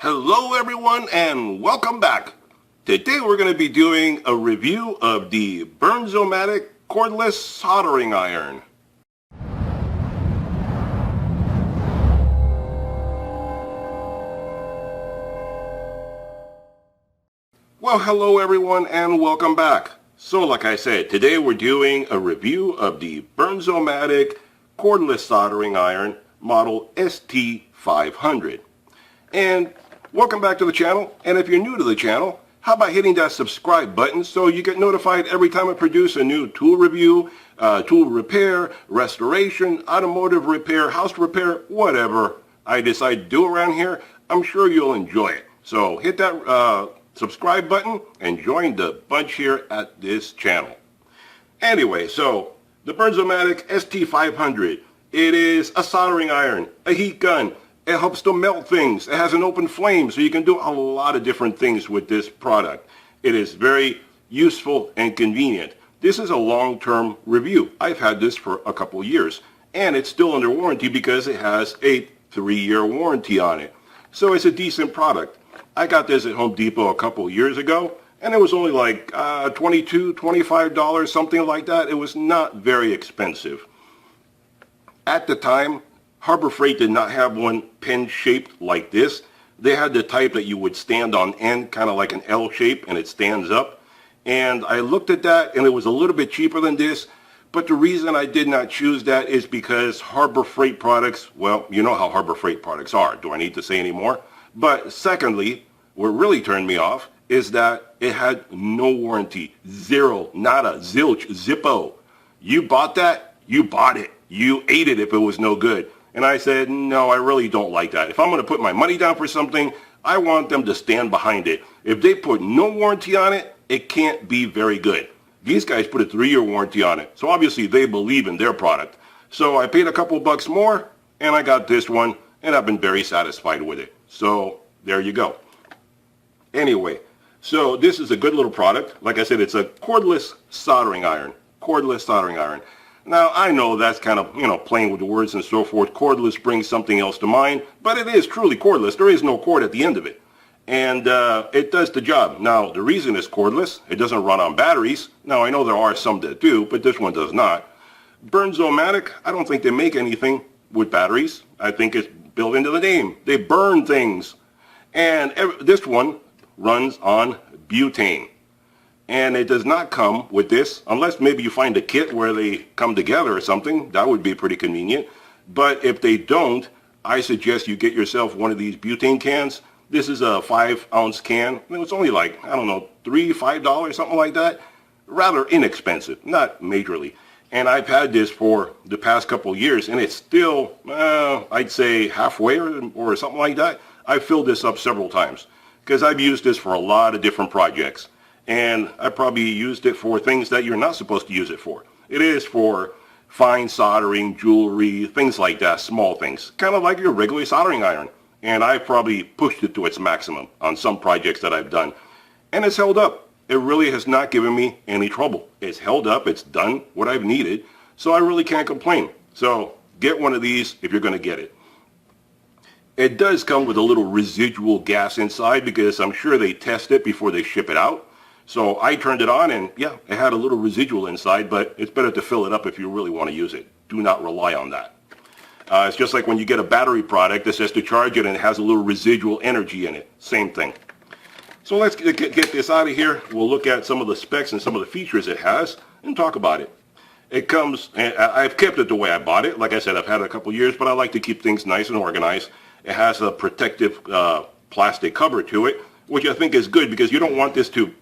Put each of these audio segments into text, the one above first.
Hello everyone and welcome back. Today we're going to be doing a review of the Bernzomatic Cordless Soldering Iron. Well, hello everyone and welcome back. So like I said, today we're doing a review of the Bernzomatic Cordless Soldering Iron model ST500. And welcome back to the channel, and if you're new to the channel, how about hitting that subscribe button so you get notified every time I produce a new tool review, tool repair, restoration, automotive repair, house repair, whatever I decide to do around here. I'm sure you'll enjoy it. So hit that subscribe button and join the bunch here at this channel. Anyway, so the Bernzomatic ST500, it is a soldering iron, a heat gun. It helps to melt things. It has an open flame, so you can do a lot of different things with this product. It is very useful and convenient. This is a long-term review. I've had this for a couple years, and it's still under warranty because it has a 3-year warranty on it. So it's a decent product. I got this at Home Depot a couple years ago, and it was only like $22, $25, something like that. It was not very expensive. At the time, Harbor Freight did not have one pen shaped like this. They had the type that you would stand on end, kind of like an L shape, and it stands up. And I looked at that, and it was a little bit cheaper than this. But the reason I did not choose that is because Harbor Freight products, well, you know how Harbor Freight products are. Do I need to say any more? But secondly, what really turned me off is that it had no warranty. Zero, nada, zilch, zippo. You bought that, you bought it. You ate it if it was no good. And I said, no, I really don't like that. If I'm going to put my money down for something, I want them to stand behind it. If they put no warranty on it, it can't be very good. These guys put a 3-year warranty on it. So obviously they believe in their product. So I paid a couple bucks more, and I got this one, and I've been very satisfied with it. So there you go. Anyway, so this is a good little product. Like I said, it's a cordless soldering iron. Cordless soldering iron. Now, I know that's kind of, playing with the words and so forth. Cordless brings something else to mind, but it is truly cordless. There is no cord at the end of it. And it does the job. Now, the reason it's cordless, it doesn't run on batteries. Now, I know there are some that do, but this one does not. Bernzomatic, I don't think they make anything with batteries. I think it's built into the name. They burn things. And this one runs on butane. And it does not come with this, unless maybe you find a kit where they come together or something. That would be pretty convenient. But if they don't, I suggest you get yourself one of these butane cans. This is a 5-ounce can. It's only like, I don't know, $3, $5, something like that. Rather inexpensive, not majorly. And I've had this for the past couple years, and it's still, I'd say halfway or something like that. I've filled this up several times because I've used this for a lot of different projects. And I probably used it for things that you're not supposed to use it for. It is for fine soldering, jewelry, things like that, small things. Kind of like your regular soldering iron. And I probably pushed it to its maximum on some projects that I've done. And it's held up. It really has not given me any trouble. It's held up. It's done what I've needed. So I really can't complain. So get one of these if you're going to get it. It does come with a little residual gas inside because I'm sure they test it before they ship it out. So I turned it on and yeah, it had a little residual inside, but it's better to fill it up if you really want to use it. Do not rely on that. It's just like when you get a battery product that says to charge it and it has a little residual energy in it. Same thing. So let's get this out of here. We'll look at some of the specs and some of the features it has and talk about it. It comes, and I've kept it the way I bought it. Like I said, I've had it a couple years, but I like to keep things nice and organized. It has a protective plastic cover to it, which I think is good because you don't want this to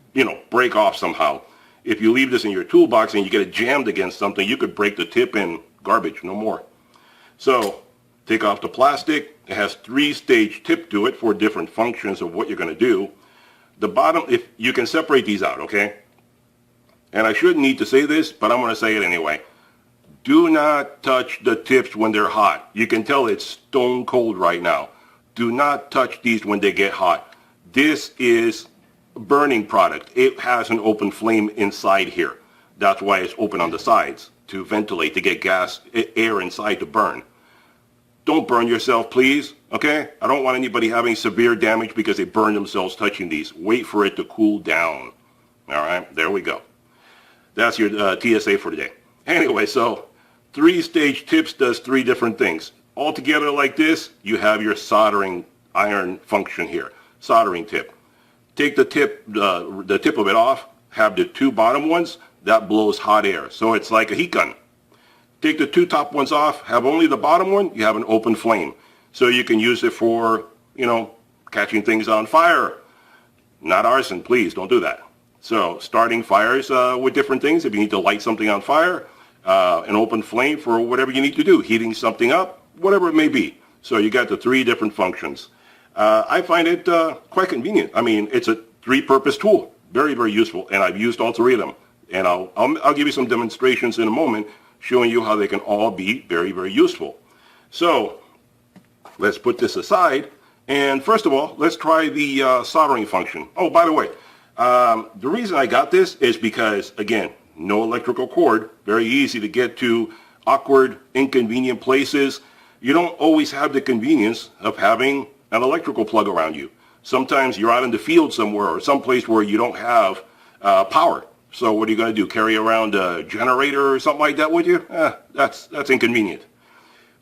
break off somehow. If you leave this in your toolbox and you get it jammed against something, you could break the tip in garbage, no more. So, take off the plastic. It has 3-stage tip to it for different functions of what you're going to do. The bottom, if you can separate these out, okay? And I shouldn't need to say this, but I'm going to say it anyway. Do not touch the tips when they're hot. You can tell it's stone cold right now. Do not touch these when they get hot. This is burning product. It has an open flame inside here. That's why it's open on the sides, to ventilate, to get gas, air inside to burn. Don't burn yourself, please. Okay? I don't want anybody having severe damage because they burn themselves touching these. Wait for it to cool down. All right, there we go. That's your TSA for today. Anyway, so 3-stage tips does 3 different things. All together like this, you have your soldering iron function here. Soldering tip. Take the tip of it off, have the 2 bottom ones, that blows hot air. So it's like a heat gun. Take the 2 top ones off, have only the bottom one, you have an open flame. So you can use it for, you know, catching things on fire. Not arson, please, don't do that. So starting fires with different things, if you need to light something on fire, an open flame for whatever you need to do, heating something up, whatever it may be. So you got the 3 different functions. I find it quite convenient. I mean, it's a 3-purpose tool. Very, very useful, and I've used all 3 of them. And I'll give you some demonstrations in a moment showing you how they can all be very, very useful. So let's put this aside, and first of all, let's try the soldering function. Oh, by the way, the reason I got this is because, again, no electrical cord, very easy to get to awkward, inconvenient places. You don't always have the convenience of having an electrical plug around you. Sometimes you're out in the field somewhere or someplace where you don't have power. So what are you going to do? Carry around a generator or something like that with you? That's inconvenient.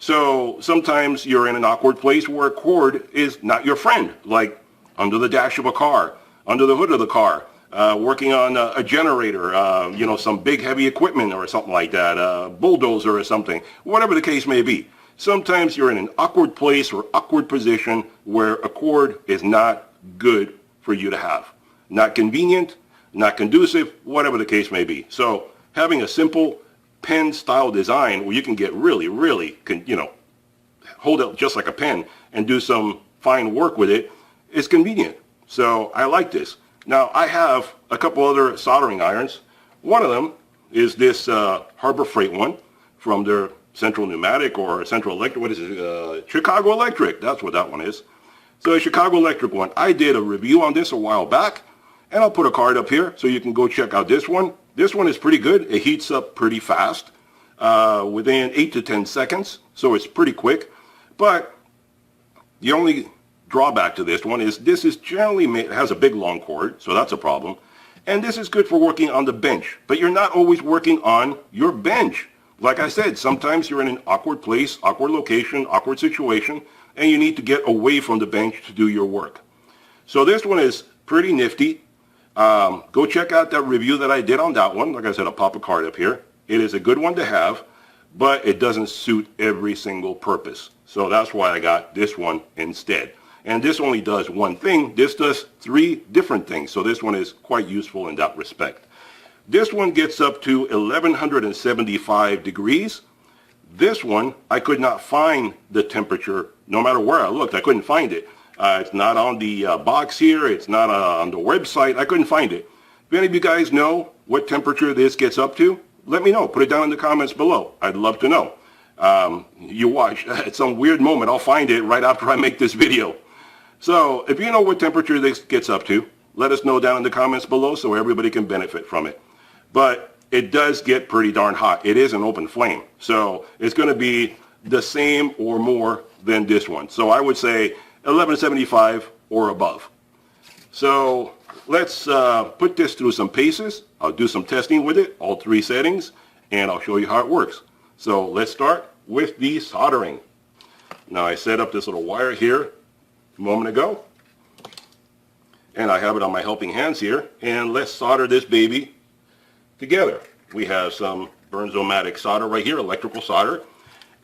So sometimes you're in an awkward place where a cord is not your friend, like under the dash of a car, under the hood of the car, working on a generator, you know, some big heavy equipment or something like that, a bulldozer or something, whatever the case may be. Sometimes you're in an awkward place or awkward position where a cord is not good for you to have. Not convenient, not conducive, whatever the case may be. So having a simple pen style design where you can get really, you know, hold it just like a pen and do some fine work with it is convenient. So I like this. Now I have a couple other soldering irons. One of them is this Harbor Freight one from their Central Pneumatic or Central Electric, what is it? Chicago Electric, that's what that one is. So a Chicago Electric one. I did a review on this a while back, and I'll put a card up here so you can go check out this one. This one is pretty good. It heats up pretty fast, within 8 to 10 seconds, so it's pretty quick. But the only drawback to this one is this is generally made, it has a big long cord, so that's a problem. And this is good for working on the bench, but you're not always working on your bench. Like I said, sometimes you're in an awkward place, awkward location, awkward situation, and you need to get away from the bench to do your work. So this one is pretty nifty. Go check out that review that I did on that one. Like I said, I'll pop a card up here. It is a good one to have, but it doesn't suit every single purpose. So that's why I got this one instead. And this only does one thing. This does 3 different things. So this one is quite useful in that respect. This one gets up to 1175 degrees. This one, I could not find the temperature. No matter where I looked, I couldn't find it. It's not on the box here. It's not on the website. I couldn't find it. If any of you guys know what temperature this gets up to, let me know. Put it down in the comments below. I'd love to know. You watch. At some weird moment, I'll find it right after I make this video. So if you know what temperature this gets up to, let us know down in the comments below so everybody can benefit from it. But it does get pretty darn hot. It is an open flame. So it's going to be the same or more than this one. So I would say 1175 or above. So let's put this through some paces. I'll do some testing with it, all 3 settings, and I'll show you how it works. So let's start with the soldering. Now I set up this little wire here a moment ago, and I have it on my helping hands here, and let's solder this baby together. We have some Bernzomatic solder right here, electrical solder.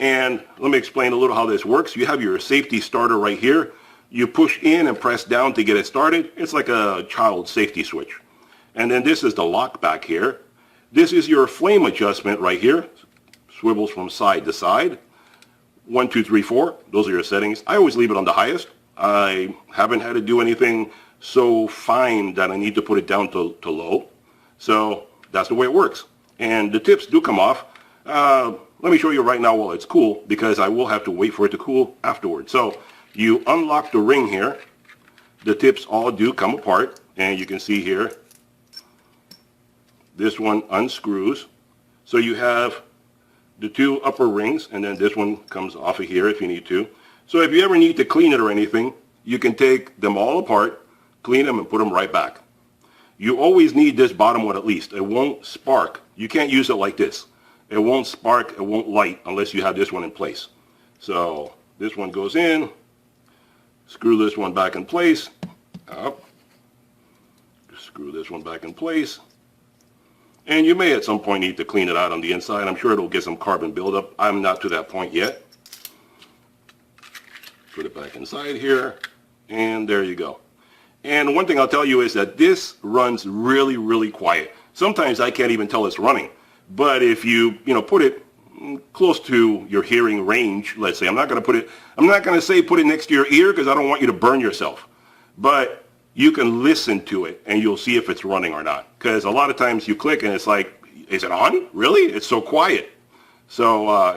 And let me explain a little how this works. You have your safety starter right here. You push in and press down to get it started. It's like a child safety switch. And then this is the lock back here. This is your flame adjustment right here. Swivels from side to side. 1, 2, 3, 4. Those are your settings. I always leave it on the highest. I haven't had to do anything so fine that I need to put it down to low. So that's the way it works. And the tips do come off. Let me show you right now while it's cool, because I will have to wait for it to cool afterwards. So you unlock the ring here. The tips all do come apart, and you can see here, this one unscrews. So you have the 2 upper rings, and then this one comes off of here if you need to. So if you ever need to clean it or anything, you can take them all apart, clean them, and put them right back. You always need this bottom one at least. It won't spark. You can't use it like this. It won't spark, it won't light unless you have this one in place. So this one goes in, screw this one back in place, up, screw this one back in place, and you may at some point need to clean it out on the inside. I'm sure it'll get some carbon buildup. I'm not to that point yet. Put it back inside here, and there you go. And one thing I'll tell you is that this runs really, really quiet. Sometimes I can't even tell it's running. But if you put it close to your hearing range, let's say, I'm not going to say put it next to your ear because I don't want you to burn yourself. But you can listen to it and you'll see if it's running or not. Because a lot of times you click and it's like, is it on? Really? It's so quiet. So,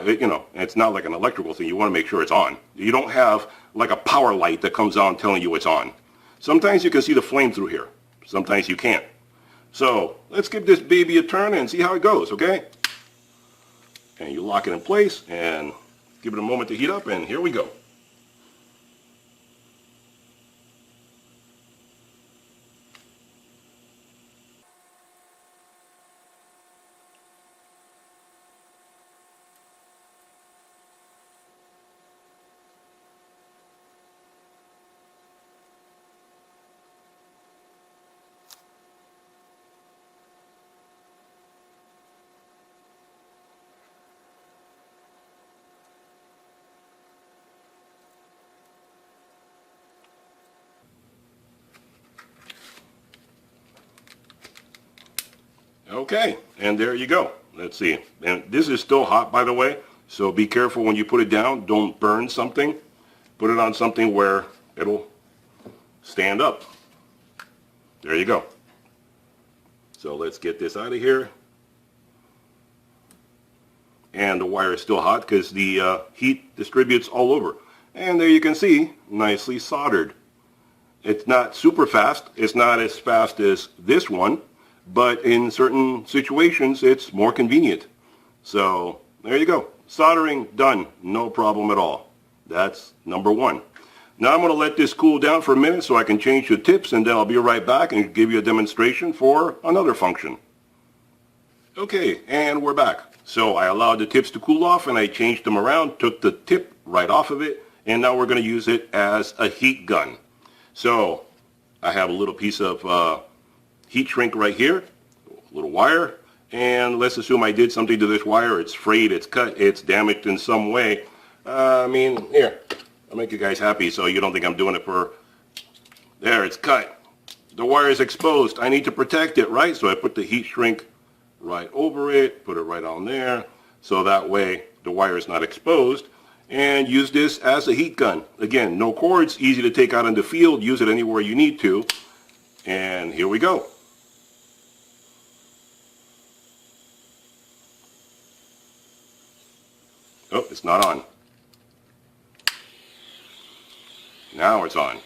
it's not like an electrical thing. You want to make sure it's on. You don't have like a power light that comes on telling you it's on. Sometimes you can see the flame through here. Sometimes you can't. So let's give this baby a turn and see how it goes, okay? And you lock it in place and give it a moment to heat up, and here we go. Okay, and there you go. Let's see. And this is still hot, by the way, so be careful when you put it down. Don't burn something. Put it on something where it'll stand up. There you go. So let's get this out of here. And the wire is still hot because the heat distributes all over. And there you can see, nicely soldered. It's not super fast. It's not as fast as this one, but in certain situations it's more convenient. So there you go. Soldering done. No problem at all. That's number one. Now I'm going to let this cool down for a minute so I can change the tips, and then I'll be right back and give you a demonstration for another function. Okay, and we're back. So I allowed the tips to cool off and I changed them around, took the tip right off of it, and now we're going to use it as a heat gun. So I have a little piece of heat shrink right here, a little wire, and let's assume I did something to this wire. It's frayed, it's cut, it's damaged in some way. Here, I'll make you guys happy so you don't think I'm doing it for... There, it's cut. The wire is exposed. I need to protect it, right? So I put the heat shrink right over it, put it right on there, so that way the wire is not exposed, and use this as a heat gun. Again, no cords, easy to take out in the field, use it anywhere you need to, and here we go. Oh, it's not on. Now it's on.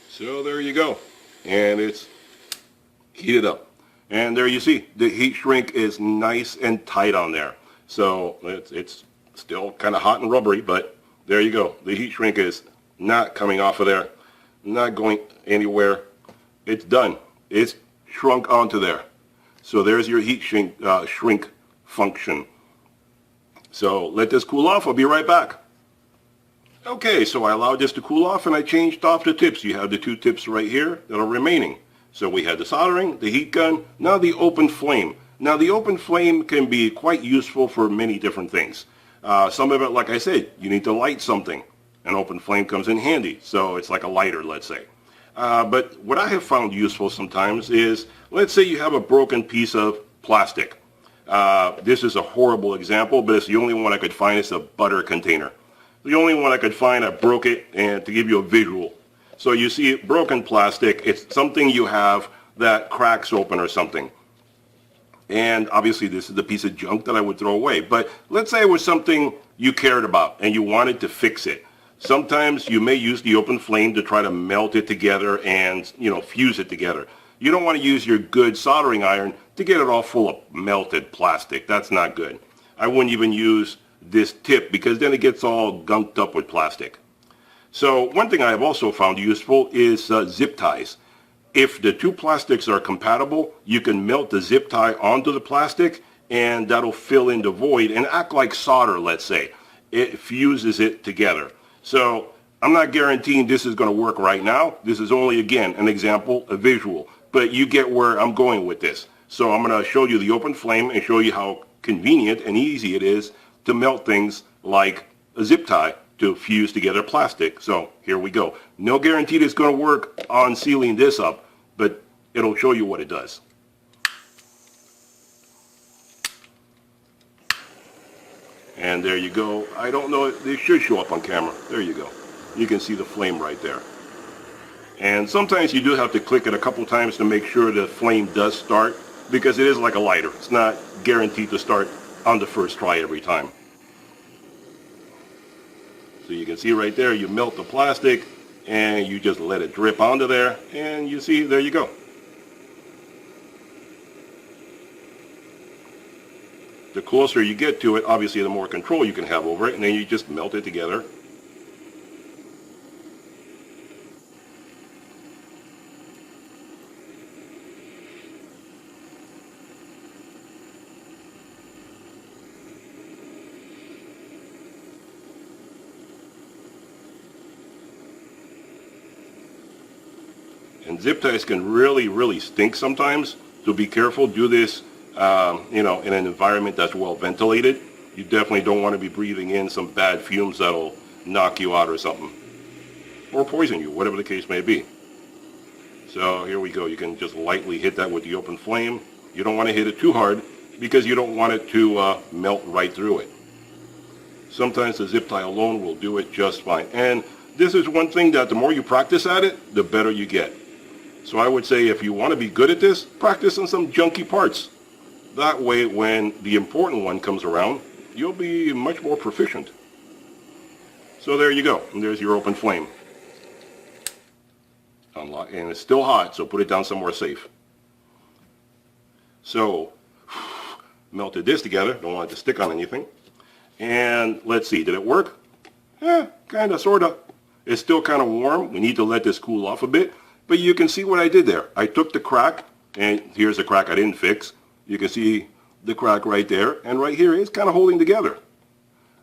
So there you go, and it's heated up. And there you see, the heat shrink is nice and tight on there. So it's still kind of hot and rubbery, but there you go. The heat shrink is not coming off of there, not going anywhere. It's done. It's shrunk onto there. So there's your heat shrink function. So let this cool off. I'll be right back. Okay, so I allowed this to cool off and I changed off the tips. You have the two tips right here that are remaining. So we had the soldering, the heat gun, now the open flame. Now the open flame can be quite useful for many different things. Some of it, like I said, you need to light something. An open flame comes in handy, so it's like a lighter, let's say. But what I have found useful sometimes is, let's say you have a broken piece of plastic. This is a horrible example, but it's the only one I could find. It's a butter container. The only one I could find, I broke it, and to give you a visual. So you see broken plastic, it's something you have that cracks open or something. And obviously this is the piece of junk that I would throw away. But let's say it was something you cared about and you wanted to fix it. Sometimes you may use the open flame to try to melt it together and, fuse it together. You don't want to use your good soldering iron to get it all full of melted plastic. That's not good. I wouldn't even use this tip because then it gets all gunked up with plastic. So one thing I have also found useful is zip ties. If the two plastics are compatible, you can melt the zip tie onto the plastic and that'll fill in the void and act like solder, let's say. It fuses it together. So I'm not guaranteeing this is going to work right now. This is only, again, an example, a visual. But you get where I'm going with this. So I'm going to show you the open flame and show you how convenient and easy it is to melt things like a zip tie to fuse together plastic. So here we go. No guarantee it's going to work on sealing this up, but it'll show you what it does. And there you go. I don't know, it should show up on camera. There you go. You can see the flame right there. And sometimes you do have to click it a couple times to make sure the flame does start, because it is like a lighter. It's not guaranteed to start on the first try every time. So you can see right there, you melt the plastic and you just let it drip onto there, and you see, there you go. The closer you get to it, obviously the more control you can have over it, and then you just melt it together. And zip ties can really stink sometimes, so be careful. Do this in an environment that's well ventilated. You definitely don't want to be breathing in some bad fumes that'll knock you out or something, or poison you, whatever the case may be. So here we go. You can just lightly hit that with the open flame. You don't want to hit it too hard because you don't want it to melt right through it. Sometimes the zip tie alone will do it just fine. And this is one thing that the more you practice at it, the better you get. So I would say if you want to be good at this, practice on some junky parts. That way when the important one comes around, you'll be much more proficient. So there you go. And there's your open flame. Unlock, and it's still hot, so put it down somewhere safe. So, melted this together. Don't want it to stick on anything. And let's see, did it work? Kind of, sort of. It's still kind of warm. We need to let this cool off a bit. But you can see what I did there. I took the crack, and here's the crack I didn't fix. You can see the crack right there, and right here it's kind of holding together.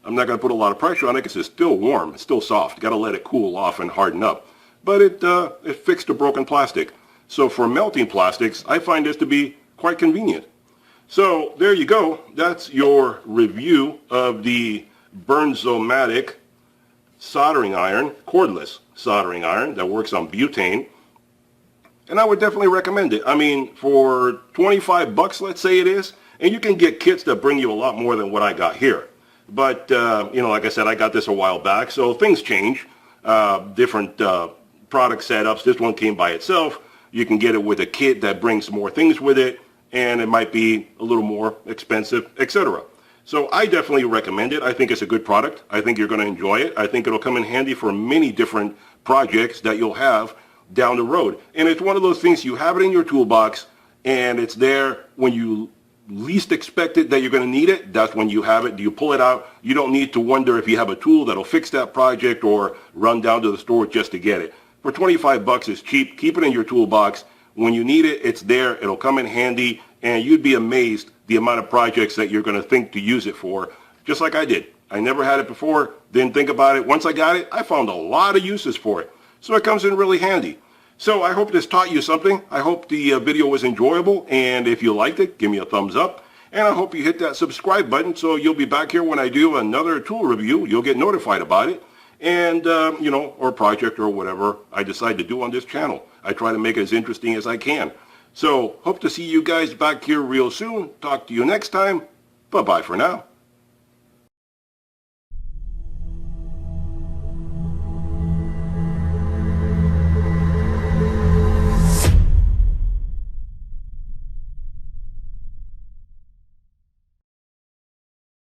I'm not going to put a lot of pressure on it because it's still warm. It's still soft. Got to let it cool off and harden up. But it fixed the broken plastic. So for melting plastics, I find this to be quite convenient. So there you go. That's your review of the Bernzomatic soldering iron, cordless soldering iron that works on butane. And I would definitely recommend it. I mean, for 25 bucks, let's say it is, and you can get kits that bring you a lot more than what I got here. But, like I said, I got this a while back, so things change. Different product setups. This one came by itself. You can get it with a kit that brings more things with it, and it might be a little more expensive, etc. So I definitely recommend it. I think it's a good product. I think you're going to enjoy it. I think it'll come in handy for many different projects that you'll have down the road. And it's one of those things, you have it in your toolbox, and it's there when you least expect it that you're going to need it. That's when you have it. You pull it out. You don't need to wonder if you have a tool that'll fix that project or run down to the store just to get it. For 25 bucks, it's cheap. Keep it in your toolbox. When you need it, it's there. It'll come in handy, and you'd be amazed the amount of projects that you're going to think to use it for, just like I did. I never had it before, didn't think about it. Once I got it, I found a lot of uses for it. So it comes in really handy. So I hope this taught you something. I hope the video was enjoyable, and if you liked it, give me a thumbs up. And I hope you hit that subscribe button so you'll be back here when I do another tool review. You'll get notified about it. And, or project or whatever I decide to do on this channel. I try to make it as interesting as I can. So, hope to see you guys back here real soon. Talk to you next time. Bye-bye for now.